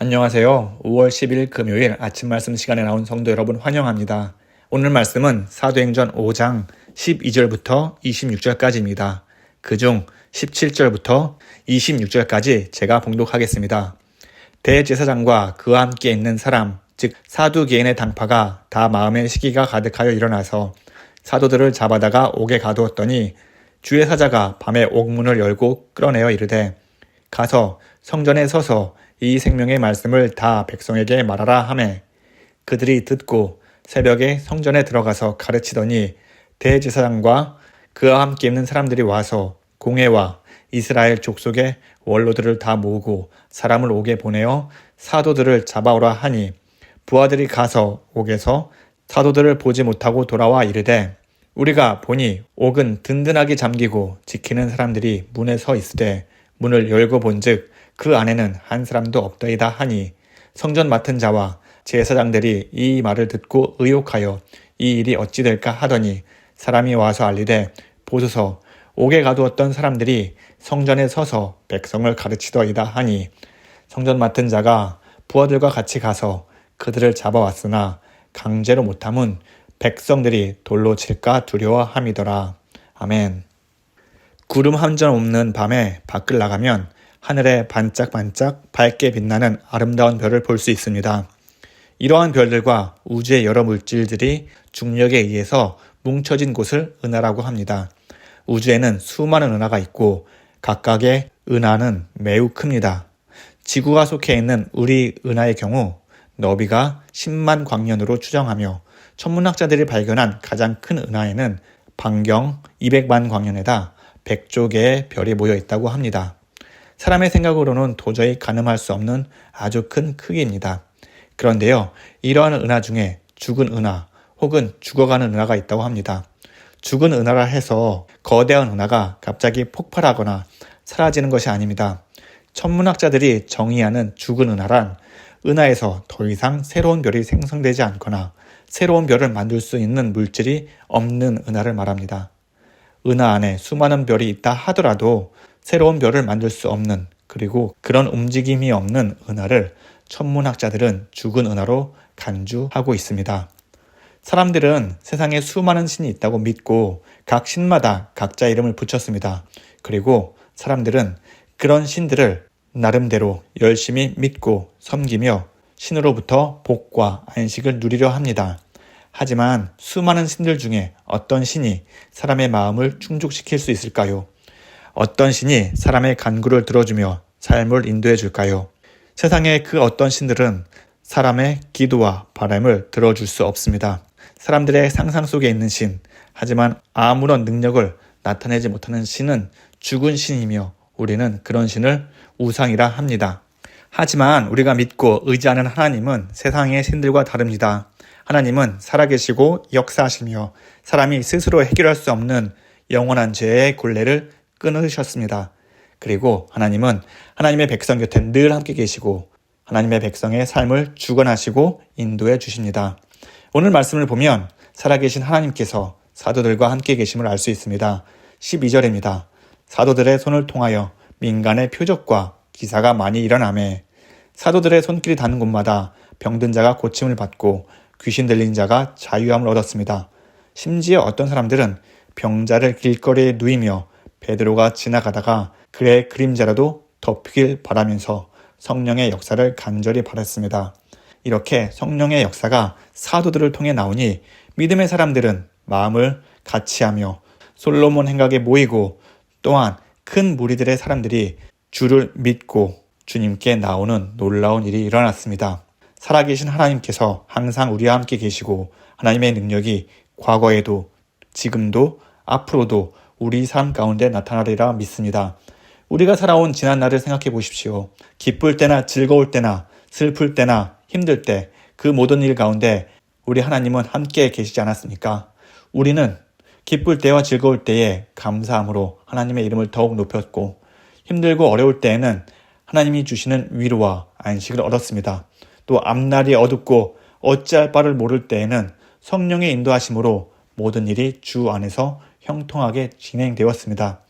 안녕하세요. 5월 10일 금요일 아침 말씀 시간에 나온 성도 여러분 환영합니다. 오늘 말씀은 사도행전 5장 12절부터 26절까지입니다. 그중 17절부터 26절까지 제가 봉독하겠습니다. 대제사장과 그와 함께 있는 사람, 즉 사두개인의 당파가 다 마음의 시기가 가득하여 일어나서 사도들을 잡아다가 옥에 가두었더니 주의 사자가 밤에 옥문을 열고 끌어내어 이르되 가서 성전에 서서 이 생명의 말씀을 다 백성에게 말하라 하매 그들이 듣고 새벽에 성전에 들어가서 가르치더니 대제사장과 그와 함께 있는 사람들이 와서 공회와 이스라엘 족속의 원로들을 다 모으고 사람을 옥에 보내어 사도들을 잡아오라 하니 부하들이 가서 옥에서 사도들을 보지 못하고 돌아와 이르되 우리가 보니 옥은 든든하게 잠기고 지키는 사람들이 문에 서 있으되 문을 열고 본즉 그 안에는 한 사람도 없더이다 하니 성전 맡은 자와 제사장들이 이 말을 듣고 의혹하여 이 일이 어찌 될까 하더니 사람이 와서 알리되 보소서 옥에 가두었던 사람들이 성전에 서서 백성을 가르치더이다 하니 성전 맡은 자가 부하들과 같이 가서 그들을 잡아왔으나 강제로 못함은 백성들이 돌로 칠까 두려워함이더라. 아멘. 구름 한 점 없는 밤에 밖을 나가면 하늘에 반짝반짝 밝게 빛나는 아름다운 별을 볼 수 있습니다. 이러한 별들과 우주의 여러 물질들이 중력에 의해서 뭉쳐진 곳을 은하라고 합니다. 우주에는 수많은 은하가 있고 각각의 은하는 매우 큽니다. 지구가 속해 있는 우리 은하의 경우 너비가 10만 광년으로 추정하며 천문학자들이 발견한 가장 큰 은하에는 반경 200만 광년에다 100조 개의 별이 모여 있다고 합니다. 사람의 생각으로는 도저히 가늠할 수 없는 아주 큰 크기입니다. 그런데요, 이러한 은하 중에 죽은 은하 혹은 죽어가는 은하가 있다고 합니다. 죽은 은하라 해서 거대한 은하가 갑자기 폭발하거나 사라지는 것이 아닙니다. 천문학자들이 정의하는 죽은 은하란 은하에서 더 이상 새로운 별이 생성되지 않거나 새로운 별을 만들 수 있는 물질이 없는 은하를 말합니다. 은하 안에 수많은 별이 있다 하더라도 새로운 별을 만들 수 없는 그리고 그런 움직임이 없는 은하를 천문학자들은 죽은 은하로 간주하고 있습니다. 사람들은 세상에 수많은 신이 있다고 믿고 각 신마다 각자 이름을 붙였습니다. 그리고 사람들은 그런 신들을 나름대로 열심히 믿고 섬기며 신으로부터 복과 안식을 누리려 합니다. 하지만 수많은 신들 중에 어떤 신이 사람의 마음을 충족시킬 수 있을까요? 어떤 신이 사람의 간구를 들어주며 삶을 인도해 줄까요? 세상의 그 어떤 신들은 사람의 기도와 바람을 들어줄 수 없습니다. 사람들의 상상 속에 있는 신, 하지만 아무런 능력을 나타내지 못하는 신은 죽은 신이며 우리는 그런 신을 우상이라 합니다. 하지만 우리가 믿고 의지하는 하나님은 세상의 신들과 다릅니다. 하나님은 살아계시고 역사하시며 사람이 스스로 해결할 수 없는 영원한 죄의 굴레를 끊으셨습니다. 그리고 하나님은 하나님의 백성 곁에 늘 함께 계시고 하나님의 백성의 삶을 주관하시고 인도해 주십니다. 오늘 말씀을 보면 살아계신 하나님께서 사도들과 함께 계심을 알 수 있습니다. 12절입니다. 사도들의 손을 통하여 민간의 표적과 기사가 많이 일어나매 사도들의 손길이 닿는 곳마다 병든 자가 고침을 받고 귀신 들린 자가 자유함을 얻었습니다. 심지어 어떤 사람들은 병자를 길거리에 누이며 베드로가 지나가다가 그의 그림자라도 덮이길 바라면서 성령의 역사를 간절히 바랐습니다. 이렇게 성령의 역사가 사도들을 통해 나오니 믿음의 사람들은 마음을 같이하며 솔로몬 행각에 모이고 또한 큰 무리들의 사람들이 주를 믿고 주님께 나오는 놀라운 일이 일어났습니다. 살아계신 하나님께서 항상 우리와 함께 계시고 하나님의 능력이 과거에도 지금도 앞으로도 우리 삶 가운데 나타나리라 믿습니다. 우리가 살아온 지난 날을 생각해 보십시오. 기쁠 때나 즐거울 때나 슬플 때나 힘들 때 그 모든 일 가운데 우리 하나님은 함께 계시지 않았습니까? 우리는 기쁠 때와 즐거울 때에 감사함으로 하나님의 이름을 더욱 높였고 힘들고 어려울 때에는 하나님이 주시는 위로와 안식을 얻었습니다. 또 앞날이 어둡고 어찌할 바를 모를 때에는 성령의 인도하심으로 모든 일이 주 안에서 형통하게 진행되었습니다.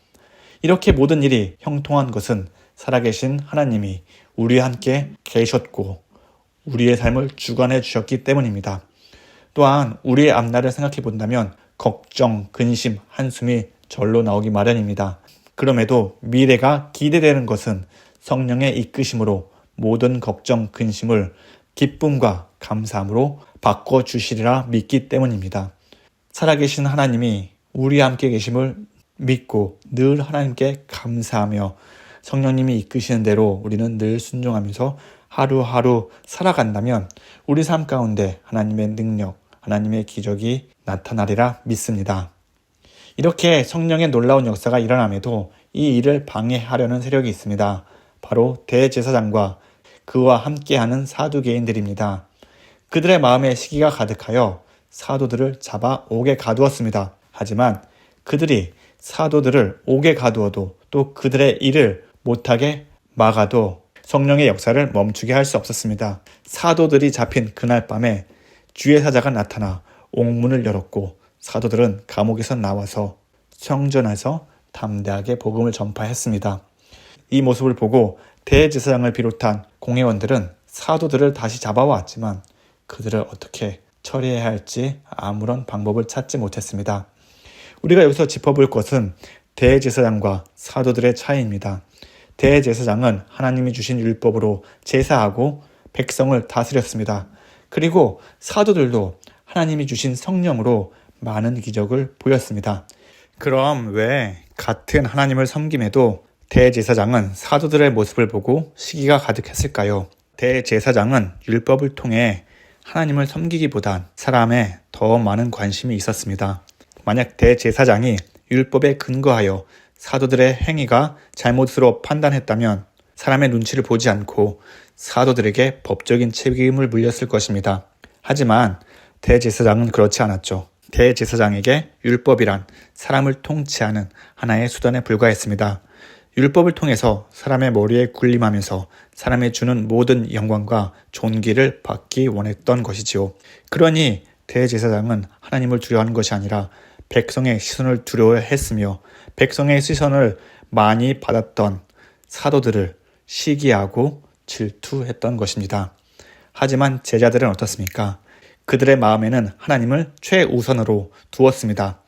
이렇게 모든 일이 형통한 것은 살아계신 하나님이 우리와 함께 계셨고 우리의 삶을 주관해 주셨기 때문입니다. 또한 우리의 앞날을 생각해 본다면 걱정, 근심, 한숨이 절로 나오기 마련입니다. 그럼에도 미래가 기대되는 것은 성령의 이끄심으로 모든 걱정, 근심을 기쁨과 감사함으로 바꿔주시리라 믿기 때문입니다. 살아계신 하나님이 우리와 함께 계심을 믿고 늘 하나님께 감사하며 성령님이 이끄시는 대로 우리는 늘 순종하면서 하루하루 살아간다면 우리 삶 가운데 하나님의 능력, 하나님의 기적이 나타나리라 믿습니다. 이렇게 성령의 놀라운 역사가 일어남에도 이 일을 방해하려는 세력이 있습니다. 바로 대제사장과 그와 함께하는 사두개인들입니다. 그들의 마음에 시기가 가득하여 사도들을 잡아 옥에 가두었습니다. 하지만 그들이 사도들을 옥에 가두어도 또 그들의 일을 못하게 막아도 성령의 역사를 멈추게 할 수 없었습니다. 사도들이 잡힌 그날 밤에 주의 사자가 나타나 옥문을 열었고 사도들은 감옥에서 나와서 성전에서 담대하게 복음을 전파했습니다. 이 모습을 보고 대제사장을 비롯한 공회원들은 사도들을 다시 잡아왔지만 그들을 어떻게 처리해야 할지 아무런 방법을 찾지 못했습니다. 우리가 여기서 짚어볼 것은 대제사장과 사도들의 차이입니다. 대제사장은 하나님이 주신 율법으로 제사하고 백성을 다스렸습니다. 그리고 사도들도 하나님이 주신 성령으로 많은 기적을 보였습니다. 그럼 왜 같은 하나님을 섬김에도 대제사장은 사도들의 모습을 보고 시기가 가득했을까요? 대제사장은 율법을 통해 하나님을 섬기기보단 사람에 더 많은 관심이 있었습니다. 만약 대제사장이 율법에 근거하여 사도들의 행위가 잘못으로 판단했다면 사람의 눈치를 보지 않고 사도들에게 법적인 책임을 물렸을 것입니다. 하지만 대제사장은 그렇지 않았죠. 대제사장에게 율법이란 사람을 통치하는 하나의 수단에 불과했습니다. 율법을 통해서 사람의 머리에 군림하면서 사람이 주는 모든 영광과 존귀를 받기 원했던 것이지요. 그러니 대제사장은 하나님을 두려워하는 것이 아니라 백성의 시선을 두려워했으며 백성의 시선을 많이 받았던 사도들을 시기하고 질투했던 것입니다. 하지만 제자들은 어떻습니까? 그들의 마음에는 하나님을 최우선으로 두었습니다.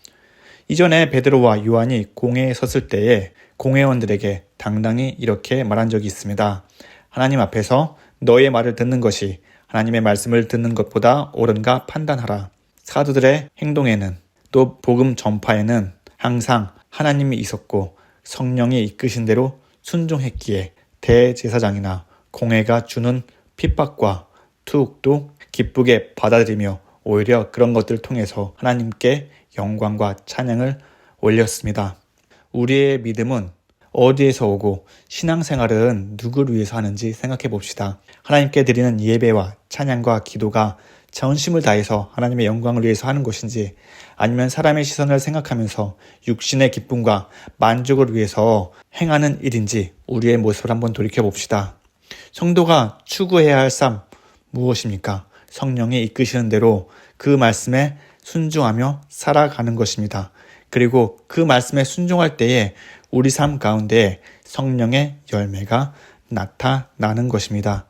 이전에 베드로와 요한이 공회에 섰을 때에 공회원들에게 당당히 이렇게 말한 적이 있습니다. 하나님 앞에서 너의 말을 듣는 것이 하나님의 말씀을 듣는 것보다 옳은가 판단하라. 사도들의 행동에는 또 복음 전파에는 항상 하나님이 있었고 성령이 이끄신 대로 순종했기에 대제사장이나 공회가 주는 핍박과 투옥도 기쁘게 받아들이며 오히려 그런 것들을 통해서 하나님께 영광과 찬양을 올렸습니다. 우리의 믿음은 어디에서 오고 신앙생활은 누구를 위해서 하는지 생각해 봅시다. 하나님께 드리는 예배와 찬양과 기도가 자존심을 다해서 하나님의 영광을 위해서 하는 것인지 아니면 사람의 시선을 생각하면서 육신의 기쁨과 만족을 위해서 행하는 일인지 우리의 모습을 한번 돌이켜 봅시다. 성도가 추구해야 할 삶 무엇입니까? 성령이 이끄시는 대로 그 말씀에 순종하며 살아가는 것입니다. 그리고 그 말씀에 순종할 때에 우리 삶 가운데 성령의 열매가 나타나는 것입니다.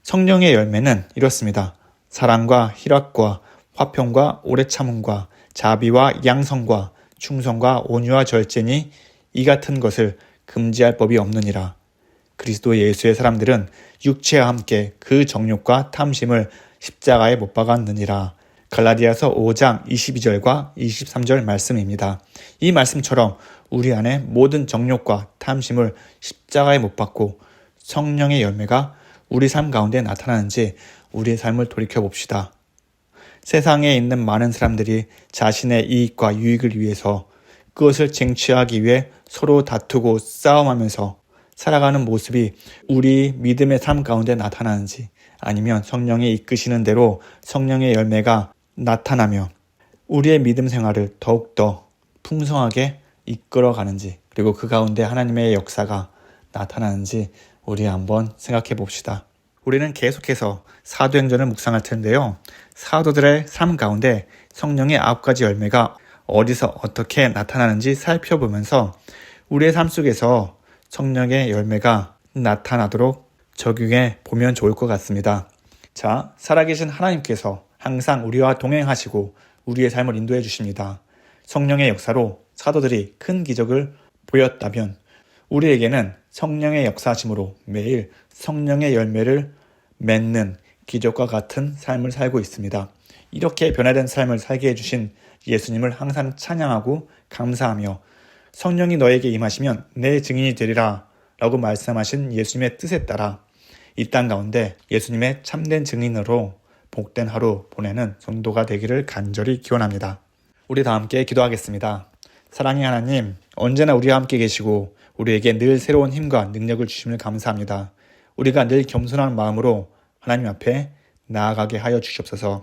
성령의 열매는 이렇습니다. 사랑과 희락과 화평과 오래 참음과 자비와 양성과 충성과 온유와 절제니 이 같은 것을 금지할 법이 없느니라. 그리스도 예수의 사람들은 육체와 함께 그 정욕과 탐심을 십자가에 못 박았느니라. 갈라디아서 5장 22절과 23절 말씀입니다. 이 말씀처럼 우리 안에 모든 정욕과 탐심을 십자가에 못 박고 성령의 열매가 우리 삶 가운데 나타나는지 우리의 삶을 돌이켜봅시다. 세상에 있는 많은 사람들이 자신의 이익과 유익을 위해서 그것을 쟁취하기 위해 서로 다투고 싸움하면서 살아가는 모습이 우리 믿음의 삶 가운데 나타나는지 아니면 성령이 이끄시는 대로 성령의 열매가 나타나며 우리의 믿음 생활을 더욱더 풍성하게 이끌어가는지 그리고 그 가운데 하나님의 역사가 나타나는지 우리 한번 생각해 봅시다. 우리는 계속해서 사도행전을 묵상할 텐데요. 사도들의 삶 가운데 성령의 9가지 열매가 어디서 어떻게 나타나는지 살펴보면서 우리의 삶 속에서 성령의 열매가 나타나도록 적용해 보면 좋을 것 같습니다. 자, 살아계신 하나님께서 항상 우리와 동행하시고 우리의 삶을 인도해 주십니다. 성령의 역사로 사도들이 큰 기적을 보였다면 우리에게는 성령의 역사하심으로 매일 성령의 열매를 맺는 기적과 같은 삶을 살고 있습니다. 이렇게 변화된 삶을 살게 해주신 예수님을 항상 찬양하고 감사하며 성령이 너에게 임하시면 내 증인이 되리라 라고 말씀하신 예수님의 뜻에 따라 이 땅 가운데 예수님의 참된 증인으로 복된 하루 보내는 성도가 되기를 간절히 기원합니다. 우리 다 함께 기도하겠습니다. 사랑의 하나님, 언제나 우리와 함께 계시고 우리에게 늘 새로운 힘과 능력을 주심을 감사합니다. 우리가 늘 겸손한 마음으로 하나님 앞에 나아가게 하여 주시옵소서.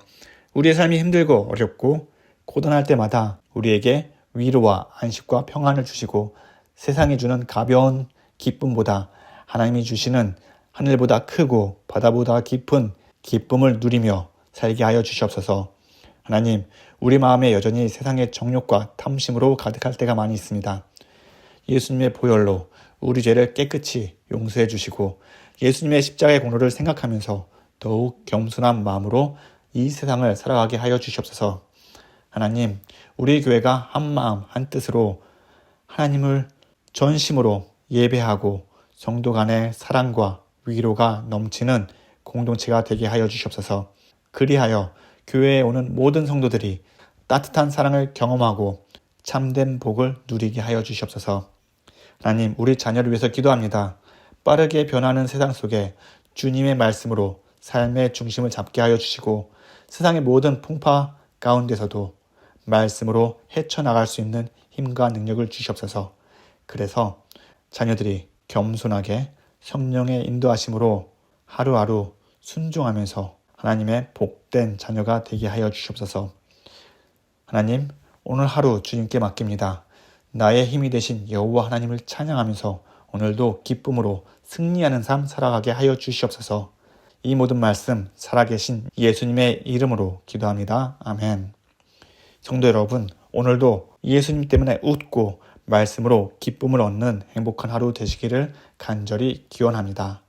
우리의 삶이 힘들고 어렵고 고단할 때마다 우리에게 위로와 안식과 평안을 주시고 세상이 주는 가벼운 기쁨보다 하나님이 주시는 하늘보다 크고 바다보다 깊은 기쁨을 누리며 살게 하여 주시옵소서. 하나님, 우리 마음에 여전히 세상의 정욕과 탐심으로 가득할 때가 많이 있습니다. 예수님의 보혈로 우리 죄를 깨끗이 용서해 주시고 예수님의 십자가의 공로를 생각하면서 더욱 겸손한 마음으로 이 세상을 살아가게 하여 주시옵소서. 하나님, 우리 교회가 한 마음 한 뜻으로 하나님을 전심으로 예배하고 성도 간의 사랑과 위로가 넘치는 공동체가 되게 하여 주시옵소서. 그리하여 교회에 오는 모든 성도들이 따뜻한 사랑을 경험하고 참된 복을 누리게 하여 주시옵소서. 하나님, 우리 자녀를 위해서 기도합니다. 빠르게 변하는 세상 속에 주님의 말씀으로 삶의 중심을 잡게 하여 주시고 세상의 모든 풍파 가운데서도 말씀으로 헤쳐나갈 수 있는 힘과 능력을 주시옵소서. 그래서 자녀들이 겸손하게 성령의 인도하심으로 하루하루 순종하면서 하나님의 복된 자녀가 되게 하여 주시옵소서. 하나님, 오늘 하루 주님께 맡깁니다. 나의 힘이 되신 여호와 하나님을 찬양하면서 오늘도 기쁨으로 승리하는 삶 살아가게 하여 주시옵소서. 이 모든 말씀 살아계신 예수님의 이름으로 기도합니다. 아멘. 성도 여러분, 오늘도 예수님 때문에 웃고 말씀으로 기쁨을 얻는 행복한 하루 되시기를 간절히 기원합니다.